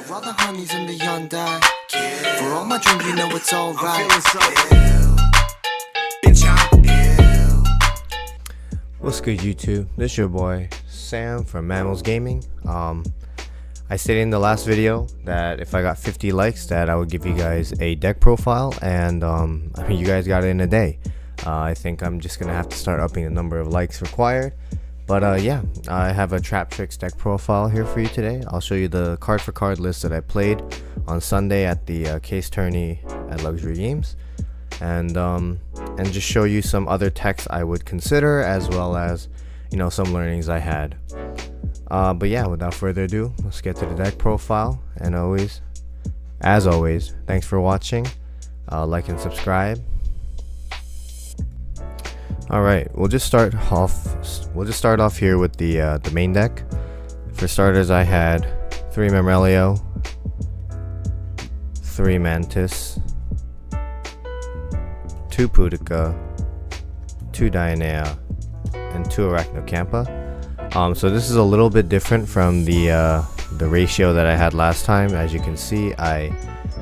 For all the honeys in the Hyundai, for all my dreams, you know it's alright. What's good, YouTube? This is your boy Sam from Mammals Gaming. I stated in the last video that if I got 50 likes that I would give you guys a deck profile, and I mean, you guys got it in a day. I think I'm just gonna have to start upping the number of likes required. But yeah, I have a Traptrix deck profile here for you today. I'll show you the card for card list that I played on Sunday at the case tourney at Luxury Games, and just show you some other techs I would consider, as well as, you know, some learnings I had. But yeah, without further ado, let's get to the deck profile. And as always, thanks for watching. Like and subscribe. All right, we'll just start off here with the main deck. For starters, I had 3 Mammalio, 3 Mantis, 2 Pudica, 2 Dionea, and 2 Arachnocampa. So this is a little bit different from the ratio that I had last time. As you can see, I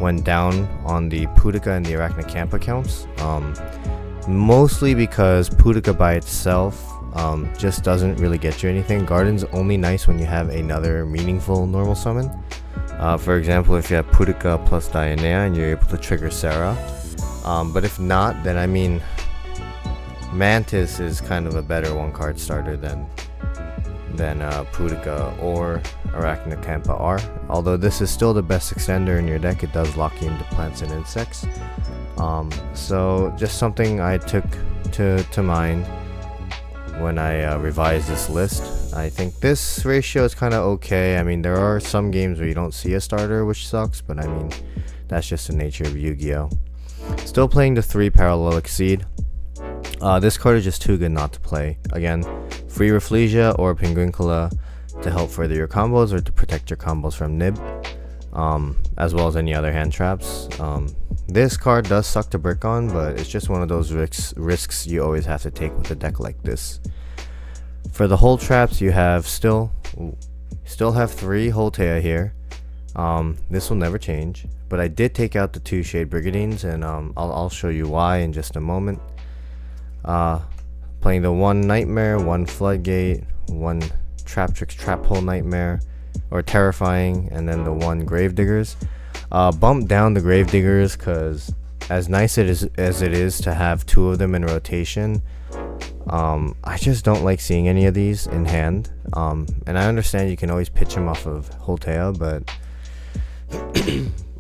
went down on the Pudica and the Arachnocampa counts. Mostly because Pudica by itself just doesn't really get you anything. Garden's only nice when you have another meaningful normal summon. For example, if you have Pudica plus Dionea and you're able to trigger Sarah. But if not, then I mean, Mantis is kind of a better one card starter than Pudica or Arachnocampa are. Although this is still the best extender in your deck, it does lock you into plants and insects. So just something I took to mind when I revised this list. I think this ratio is kind of okay. I mean, there are some games where you don't see a starter, which sucks, but I mean, that's just the nature of Yu-Gi-Oh! Still playing the 3 Parallel Exceed. This card is just too good not to play. Again, free Rafflesia or Penguincula to help further your combos or to protect your combos from Nib, as well as any other hand traps. This card does suck to brick on, but it's just one of those risks you always have to take with a deck like this. For the hold traps, you have still have 3 Holtea here. This will never change, but I did take out the 2 Shade Brigadines, and I'll show you why in just a moment. Playing the 1 Nightmare, 1 Floodgate, 1 Traptrix Trap Hole Nightmare or Terrifying, and then the 1 Gravediggers. Bump down the Gravediggers because as nice as it is to have 2 of them in rotation, I just don't like seeing any of these in hand. And I understand you can always pitch them off of Holtea, but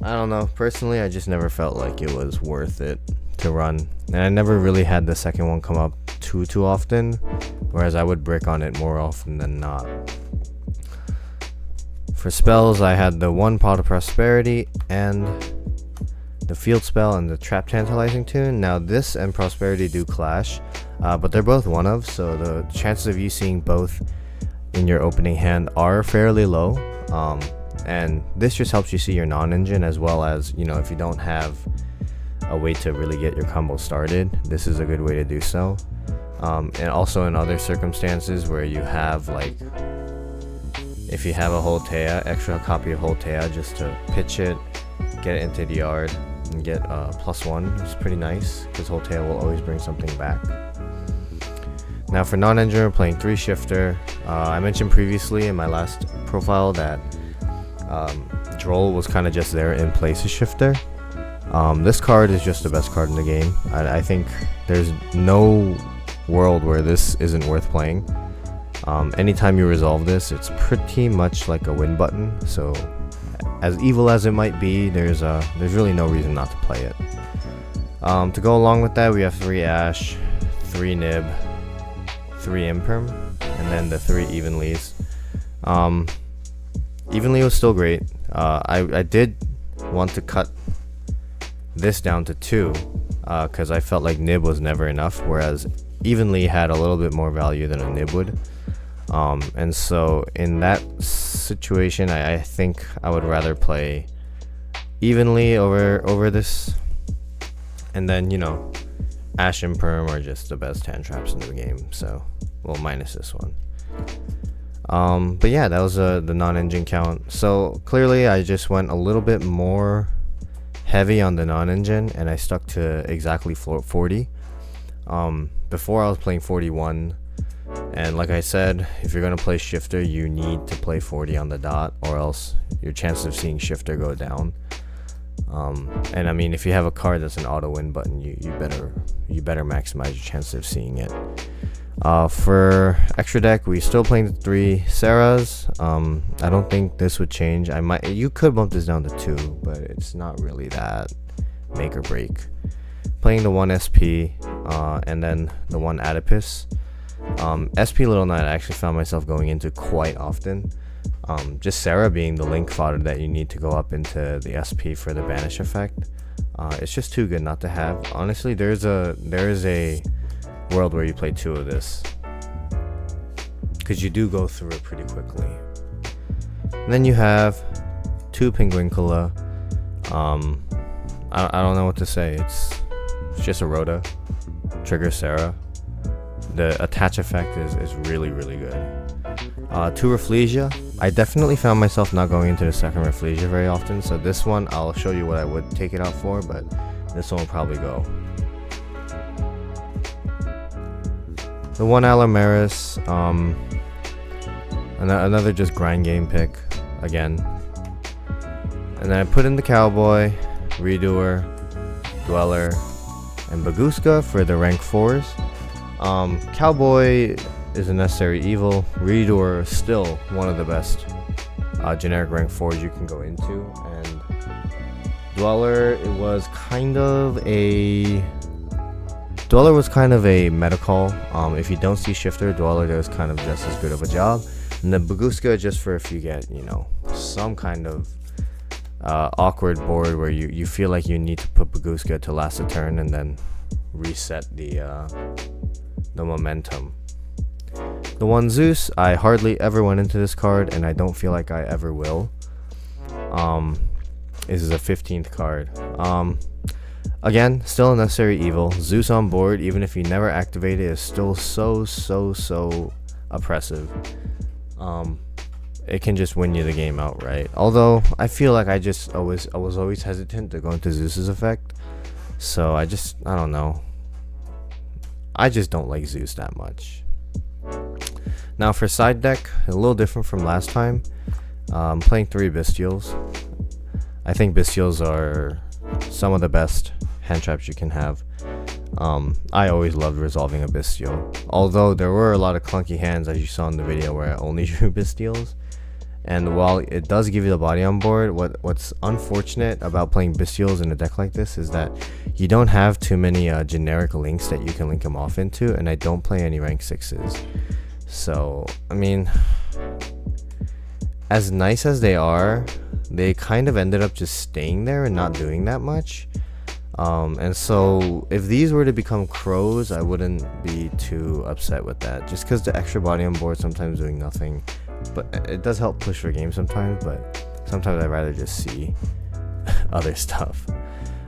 I don't know. Personally, I just never felt like it was worth it to run, and I never really had the second one come up too often, whereas I would brick on it more often than not. For spells, I had the 1 Pot of Prosperity and the Field Spell and the Trap Tantalizing Tune. Now this and Prosperity do clash, but they're both one of, so the chances of you seeing both in your opening hand are fairly low. And this just helps you see your non-engine, as well as, you know, if you don't have a way to really get your combo started, this is a good way to do so. And also in other circumstances where you have, like, if you have a Holtea, extra copy of Holtea, just to pitch it, get it into the yard, and get +1, it's pretty nice, because Holtea will always bring something back. Now for non-engine, we're playing 3 Shifter. I mentioned previously in my last profile that Droll was kind of just there in place of Shifter. This card is just the best card in the game. I think there's no world where this isn't worth playing. Anytime you resolve this, it's pretty much like a win button. So, as evil as it might be, there's really no reason not to play it. To go along with that, we have 3 Ash, 3 Nib, 3 Imperm, and then the 3 Evenleys. Evenly was still great. I did want to cut this down to 2 because I felt like Nib was never enough, whereas Evenly had a little bit more value than a Nib would. And so in that situation, I think I would rather play Evenly over this, and then, you know, Ash and Perm are just the best hand traps in the game, so, well, minus this one. But yeah, that was the non-engine count. So clearly I just went a little bit more heavy on the non-engine, and I stuck to exactly 40. Before I was playing 41, and like I said, if you're gonna play shifter, you need to play 40 on the dot, or else your chances of seeing shifter go down. And I mean, if you have a card that's an auto win button, you better maximize your chances of seeing it. For extra deck, we still playing the 3 Sarahs. I don't think this would change. You could bump this down to 2, but it's not really that make or break. Playing the 1 SP, and then the 1 Adipus. SP Little Knight I actually found myself going into quite often. Just Sarah being the link fodder that you need to go up into the SP for the banish effect. It's just too good not to have. Honestly, there is a world where you play 2 of this, because you do go through it pretty quickly. And then you have 2 Penguincula. I don't know what to say. It's just a Rhoda. Trigger Sarah. The attach effect is really good. 2 Rafflesia. I definitely found myself not going into the second Rafflesia very often, so this one I'll show you what I would take it out for, but this one will probably go. The 1 Allomeris, another just grind game pick again. And then I put in the Cowboy, Redoer, Dweller, and Baguska for the rank 4s. Cowboy is a necessary evil. Redoer is still one of the best generic rank 4s you can go into. And Dweller, was kind of a meta call. If you don't see shifter, Dweller does kind of just as good of a job. And then Baguska just for if you get, some kind of awkward board where you feel like you need to put Baguska to last a turn and then reset the momentum. The 1 Zeus, I hardly ever went into this card, and I don't feel like I ever will. This is a 15th card. Again, still a necessary evil. Zeus on board, even if you never activate it, is still so oppressive. It can just win you the game outright. Although I feel like I was always hesitant to go into Zeus's effect. So I don't know. I just don't like Zeus that much. Now for side deck, a little different from last time. I'm playing 3 Bestials. I think Bestials are some of the best hand traps you can have. I always loved resolving a Bestial. Although there were a lot of clunky hands, as you saw in the video, where I only drew Bestials. And while it does give you the body on board, what's unfortunate about playing Bestials in a deck like this is that you don't have too many generic links that you can link them off into, and I don't play any rank 6s. So, I mean, as nice as they are, they kind of ended up just staying there and not doing that much. And so if these were to become crows, I wouldn't be too upset with that, just because the extra body on board sometimes doing nothing. But it does help push for games sometimes, but sometimes I'd rather just see other stuff.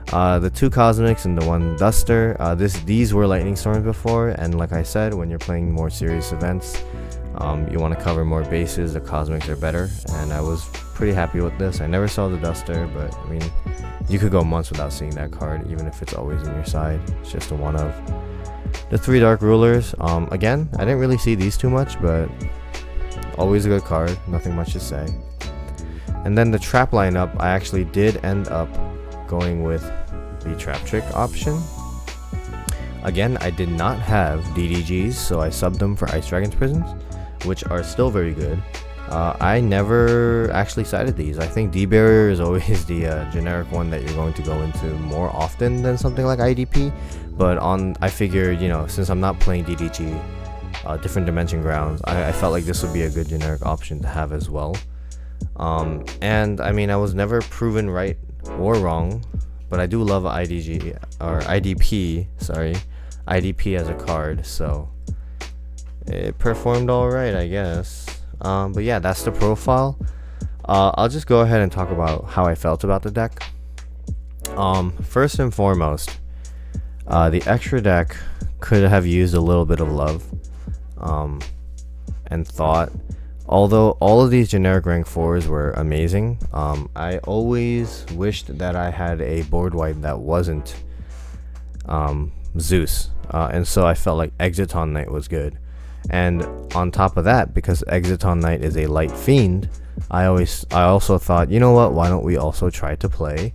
The 2 Cosmics and the 1 Duster, these were Lightning Storms before, and like I said, when you're playing more serious events, you want to cover more bases. The Cosmics are better, and I was pretty happy with this. I never saw the Duster, but I mean, you could go months without seeing that card, even if it's always in your side. It's just a one of. The 3 Dark Rulers, again, I didn't really see these too much, but always a good card, nothing much to say. And then the trap lineup, I actually did end up going with the Traptrix option. Again, I did not have DDGs, so I subbed them for Ice Dragon's Prisons, which are still very good. I never actually sided these. I think D-Barrier is always the generic one that you're going to go into more often than something like IDP, but I figured, since I'm not playing DDG, different dimension grounds, I felt like this would be a good generic option to have as well. And I mean, I was never proven right or wrong, but I do love IDP as a card, so it performed alright, I guess. But yeah, that's the profile. I'll just go ahead and talk about how I felt about the deck. First and foremost, the extra deck could have used a little bit of love and thought. Although all of these generic rank 4s were amazing, I always wished that I had a board wipe that wasn't Zeus, and so I felt like Exiton Knight was good. And on top of that, because Exiton Knight is a light fiend, I also thought, you know what, why don't we also try to play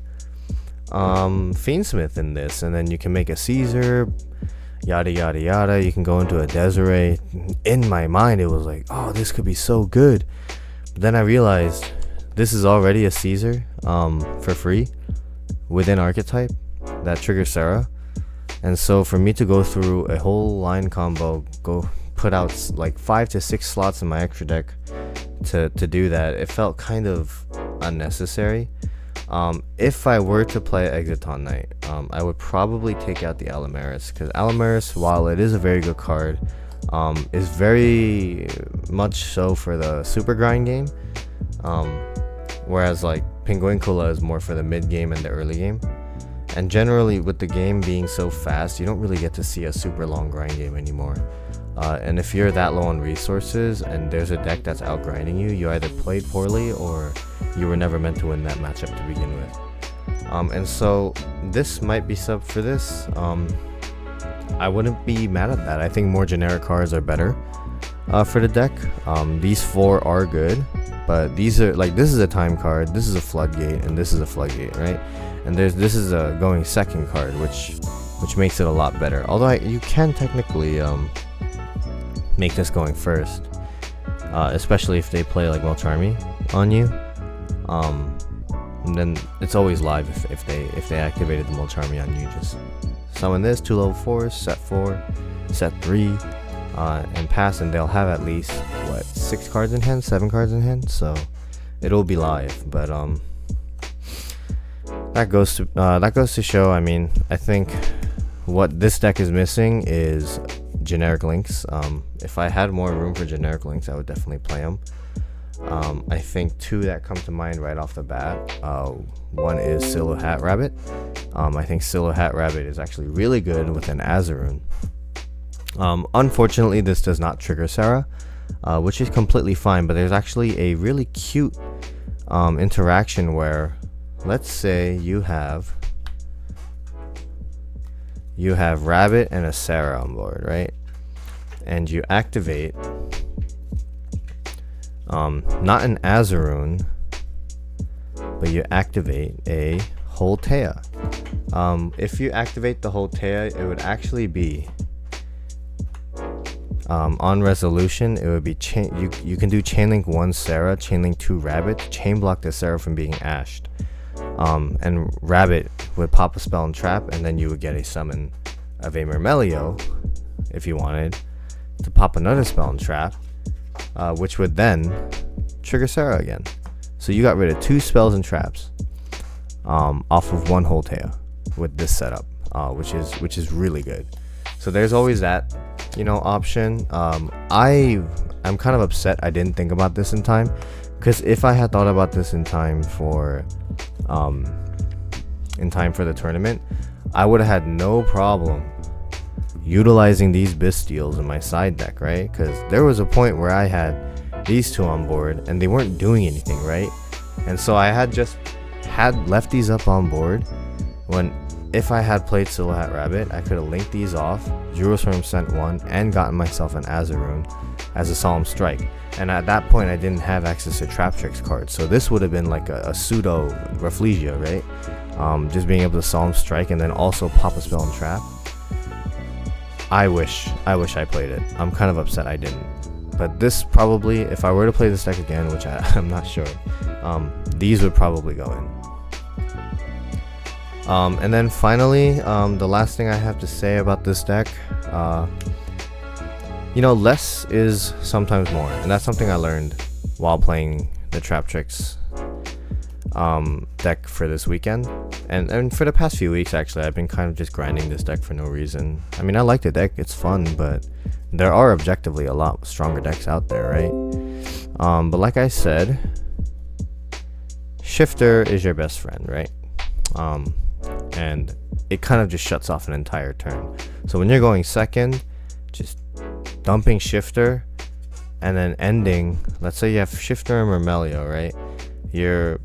Fiendsmith in this, and then you can make a Caesar, yada yada yada. You can go into a Desiree. In my mind, it was like, oh, this could be so good. But then I realized this is already a Caesar for free within archetype that triggers Sarah. And so for me to go through a whole line combo, go put out like 5 to 6 slots in my extra deck to do that, it felt kind of unnecessary. If I were to play Exiton Knight, I would probably take out the Alamaris, because Alamaris, while it is a very good card, is very much so for the super grind game, whereas like Penguincula is more for the mid game and the early game. And generally, with the game being so fast, you don't really get to see a super long grind game anymore. And if you're that low on resources and there's a deck that's outgrinding you, you either played poorly or you were never meant to win that matchup to begin with. And so this might be sub for this. I wouldn't be mad at that. I think more generic cards are better for the deck. These 4 are good, but these are like, this is a time card, this is a floodgate, and this is a floodgate, right? And this is a going second card, which makes it a lot better. Although you can technically make this going first, especially if they play like Melcharmy on you. And then it's always live if they activated the Melcharmy on you. Just summon this, 2 level 4s, set 4, set 3, and pass, and they'll have at least what, 6 cards in hand, 7 cards in hand. So it'll be live, but that goes to show. I mean, I think what this deck is missing is generic links. If I had more room for generic links, I would definitely play them. I think 2 that come to mind right off the bat. One is Silhouette Rabbit. I think Silhouette Rabbit is actually really good with an Azaroon. Unfortunately, this does not trigger Sarah, which is completely fine, but there's actually a really cute interaction where, let's say you have Rabbit and a Sarah on board, right? And you activate not an Azaroon, but you activate a Holtea. If you activate the Holtea, it would actually be on resolution. It would be you can do Chainlink 1 Sarah, Chainlink 2 Rabbit, chain block the Sarah from being ashed. And Rabbit would pop a spell and trap, and then you would get a summon of a Myrmelio if you wanted to pop another spell and trap, which would then trigger Sarah again. So you got rid of 2 spells and traps off of 1 Holtea with this setup, which is really good. So there's always that, option. I'm kind of upset I didn't think about this in time, because if I had thought about this in time for the tournament, I would have had no problem utilizing these Bystials in my side deck, right? Because there was a point where I had these 2 on board and they weren't doing anything, right? And so I had left these up on board when, if I had played Silhouette Rabbit, I could have linked these off, Juroswarm sent 1, and gotten myself an Azaroon as a Solemn Strike. And at that point, I didn't have access to Traptrix cards, so this would have been like a pseudo Rafflesia, right? Just being able to Solemn Strike and then also pop a spell and trap. I wish I played it. I'm kind of upset I didn't. But this probably, if I were to play this deck again, which I'm not sure, these would probably go in. And then finally, the last thing I have to say about this deck, less is sometimes more, and that's something I learned while playing the Traptrix deck for this weekend, and for the past few weeks. Actually, I've been kind of just grinding this deck for no reason. I mean, I like the deck, it's fun, but there are objectively a lot stronger decks out there, right? But like I said, Shifter is your best friend, right? And it kind of just shuts off an entire turn. So when you're going second, just dumping Shifter and then ending, let's say you have Shifter and Myrmelio, right? Your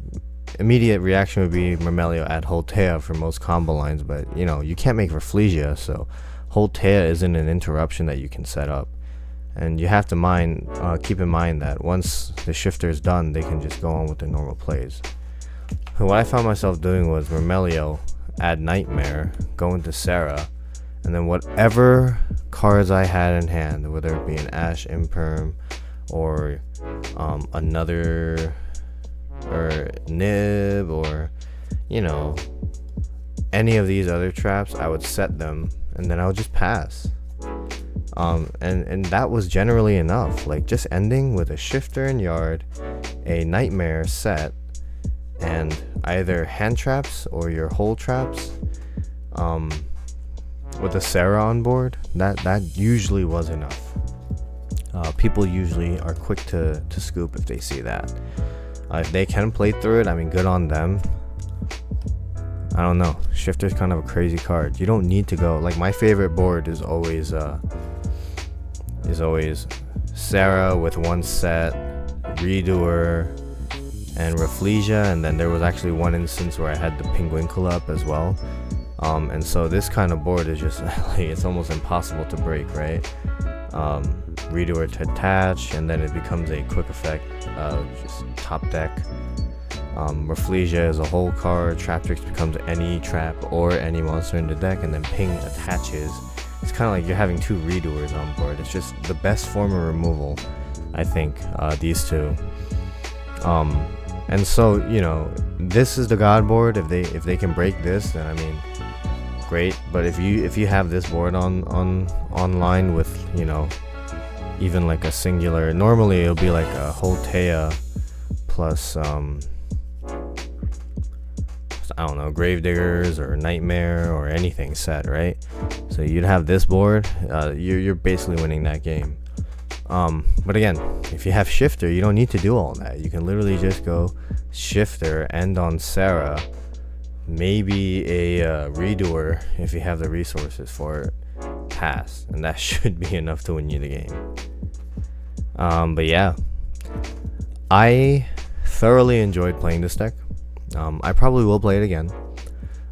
immediate reaction would be Myrmelio at Holtea for most combo lines, but you know, you can't make Rafflesia, so Holtea isn't an interruption that you can set up. And you have to keep in mind that once the Shifter is done, they can just go on with their normal plays. So what I found myself doing was Myrmelio, add Nightmare, go into Sarah, and then whatever cards I had in hand, whether it be an Ash Imperm or another or Nib or you know any of these other traps, I would set them and then I would just pass. And that was generally enough. Like just ending with a Shifter in yard, a Nightmare set, and either hand traps or your hole traps with a Sarah on board, that usually was enough. People usually are quick to scoop if they see that. If they can play through it, I mean, good on them. I don't know. Shifter's kind of a crazy card. You don't need to go. Like my favorite board is always Sarah with one set, Redoer, and Rafflesia, and then there was actually one instance where I had the Penguinkle up as well. And so this kind of board is just like, it's almost impossible to break, right? Redoer to attach, and then it becomes a quick effect, just top deck. Rafflesia is a whole card, Traptrix becomes any trap or any monster in the deck, and then Ping attaches. It's kind of like you're having two Redoers on board. It's just the best form of removal, I think, these two. And so, you know, this is the god board. If they can break this, then I mean, great. But if you have this board online with, you know, even like a singular, normally it'll be like a Holtea plus I don't know, Gravediggers or Nightmare or anything set, right? So you'd have this board, you're basically winning that game. But again, if you have Shifter, you don't need to do all that. You can literally just go Shifter, end on Sarah, maybe a Redoer if you have the resources for it, pass, and that should be enough to win you the game. But yeah, I thoroughly enjoyed playing this deck. I probably will play it again.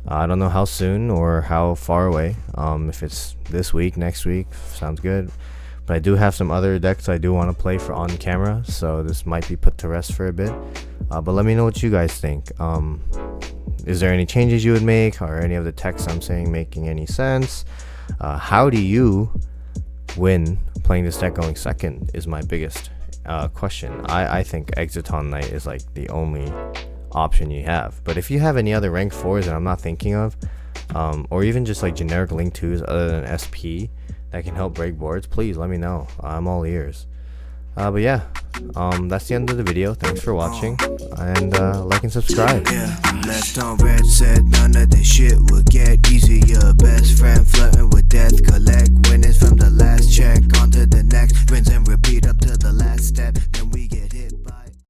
I don't know how soon or how far away. If it's this week, next week, sounds good. But I do have some other decks I do want to play for on camera, so this might be put to rest for a bit. But let me know what you guys think. Is there any changes you would make, or any of the text I'm saying making any sense? How do you win playing this deck going second is my biggest question. I think Exiton Knight is like the only option you have. But if you have any other rank 4s that I'm not thinking of, or even just like generic link 2s other than SP that can help break boards, please let me know. I'm all ears. But yeah, that's the end of the video. Thanks for watching, and like and subscribe. Yeah, left on red said none of this shit would get easier. Best friend flirting